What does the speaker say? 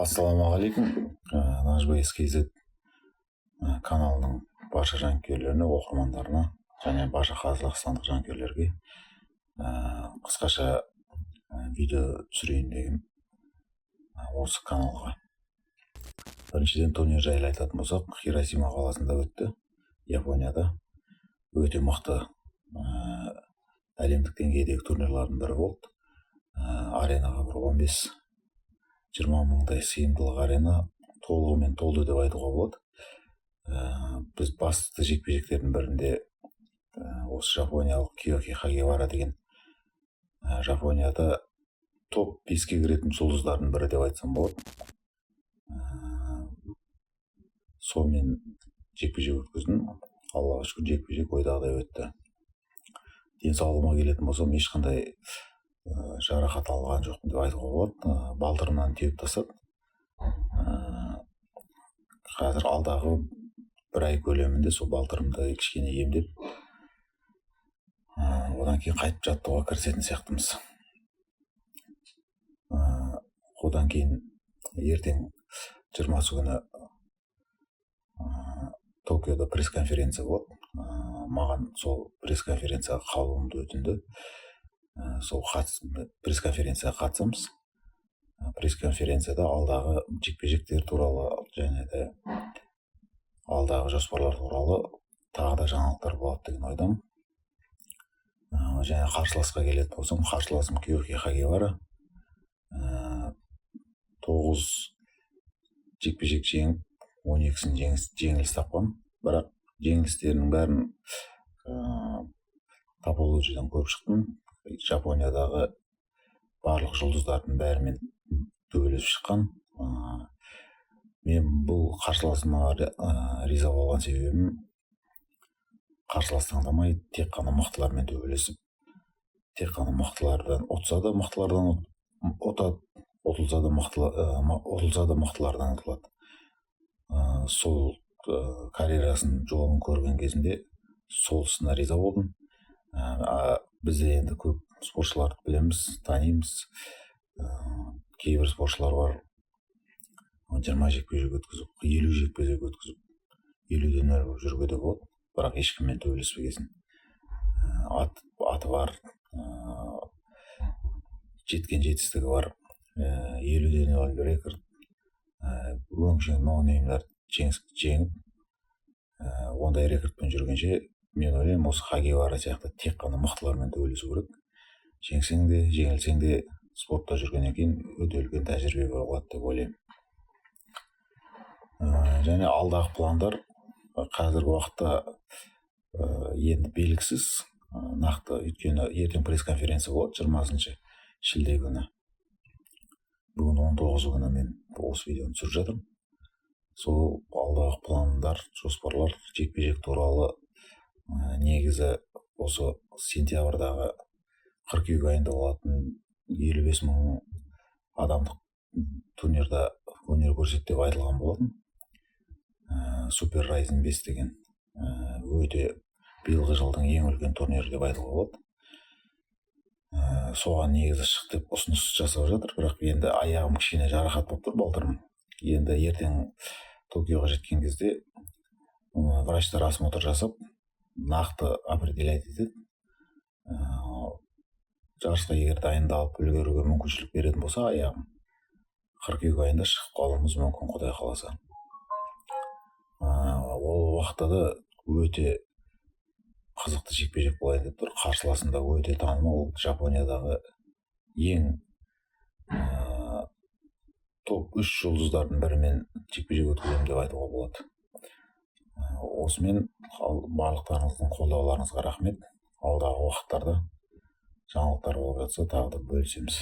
Ассалаумағалейкум. Нажбайс KZ каналының барша жанкүйерлеріне, оқырмандарына және барша қазақстандық жанкүйерлерге қысқаша видео түсірейін деген осы каналға. Біріншіден турнир жайлы айтатын болсақ, Хиросима қаласында өтті, Японияда. Өте мықты әлемдік деңгейдегі турнирлардың бірі болды. Аренаға бір 15-20 мыңдай сыйымдылық арена толығымен толды деп айтуға болады. Біз басты жекпе-жектердің бірінде осы жапониялық Киоки Хагевара деген Жапонияда топ 5-ке кіретін жұлдыздардың бірі деп айтсам болады. Сонымен жекпе-жек өткіздім. Аллаға шүкір, жекпе-жек ойдағыдай өтті. Денсаулығыма келетін болсам, ешқандай жарақат алған жоқпын деп айтуға болады. Балтырынан теуіп тастады. Қазір алдағы бір ай көлемінде сол балтырымды кішкене емдеп, одан кейін қайтып жаттығуға кірісетін сияқтымыз. Одан кейін ертең 20 күні Токиода пресс-конференция болады. Маған сол пресс-конференцияға қалуымды өтінді. Сол пресс-конференцияға қатысамыз. Пресс-конференцияда алдағы жекпе-жектер туралы және де алдағы жоспарлар туралы тағы да жаңалықтар болады деген ойдамын. Және қарсыласқа келетін болсам, қарсыласым Киоки Хагевара 9 жекпе-жек жеңіп, 12-сін жеңіліс тапқан. Бірақ жеңілістерінің бәрін топологиядан көріп шықтым. Жапониядағы барлық жұлдыздардың бәрімен төбелесіп шыққан. Мен бұл қарсыласыма риза болған себебім, қарсылас таңдамай тек қана мықтылармен төбелесіп, тек қана мықтылардан ұтса да мықтылардан ұтады, ұтылса да мықтылардан ұтылады. Сол карьерасын жолын көрген кезінде сол ісіне риза болдым. Бізде енді көп спортшыларды білеміз, танимыз. Кейбір спортшылар бар, 20 жекпе-жек өткізіп, 50 жекпе-жек өткізіп, 50-ден өліп жүргенде болады, бірақ ешкіммен төбелеспегесін. Аты бар, жеткен жетістігі бар, 50-ден өліп рекорд, өңшең ноунеймдер жеңіп, ондай рекордпен жүргенше, мен ойлаймын, осы Хагевара сияқты тек қана мықтылармен төбелесу керек. Жеңсең де, жеңілсең де спортта жүргеннен кейін өте үлкен тәжірибе болады деп ойлаймын. Және алдағы пландар қазіргі уақытта енді белгісіз, нақты, өйткені ертең пресс-конференция болады 20 шілде күні. Бүгін 19 күні мен осы видеоны түсіріп жатырмын. Сол алдағы пландар, жоспарлар, жекпе-жек туралы негізі осы сентябрдағы қыркүйек айында болатын 55 мың адамдық турнирда өнер көрсетті деп айтылған болатын. Супер Райзен 5 деген өте биылғы жылдың ең үлкен турнирі деп айтылған болады. Соған негізі шық деп ұсыныс жасап жатыр, бірақ енді аяғым кішкене жарақат болып тұр, балтырым. Енді ертең Токиоға жеткен кезде врачтар осмотр жасап, нақты определять етеді. Жарысқа егер дайындалып үлгеруге мүмкіншілік беретін болса, аяғым қыркүйек айында шығып қалуымыз мүмкін, Құдай қаласа. Ол уақытта да өте қызықты жекпе-жек болайын деп тұр. Қарсыласында өте танымал, Жапониядағы ең топ 3 жұлдыздардың бірімен жекпе-жек өткіземін деп айтуға болады. Осымен барлықтарыңыздың қолдауларыңызға рахмет. Алдағы уақыттарда жаңалықтар болып жатса, тағы да бөлісеміз.